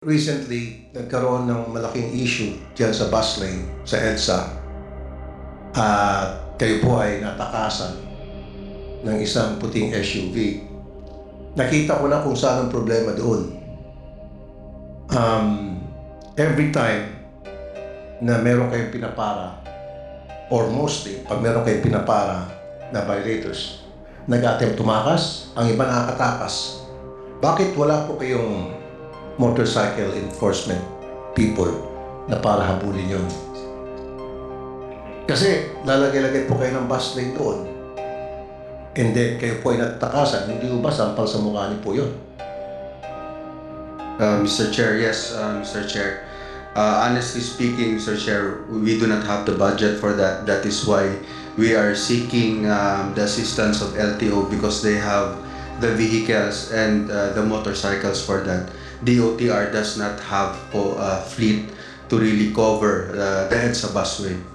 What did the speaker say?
Recently, nagkaroon ng malaking issue dyan sa bus lane sa EDSA at kayo po ay natakasan ng isang puting SUV. Nakita ko na kung saan ang problema doon. Every time na meron kayong pinapara, or mostly, pag meron kayong pinapara na violators, nag-attempt tumakas, ang iba nakakatakas. Bakit wala po kayong motorcycle enforcement people na para habulin yun? Kasi lalagay-lagay po kayo ng bus lane doon. And then kayo po ay natakasan, hindi po ba sampal sa mukha niyo po yun? Mr. Chair, yes, Mr. Chair. Honestly speaking, Mr. Chair, we do not have the budget for that. That is why we are seeking the assistance of LTO because they have the vehicles and the motorcycles for that. DOTR does not have a fleet to really cover the EDSA busway.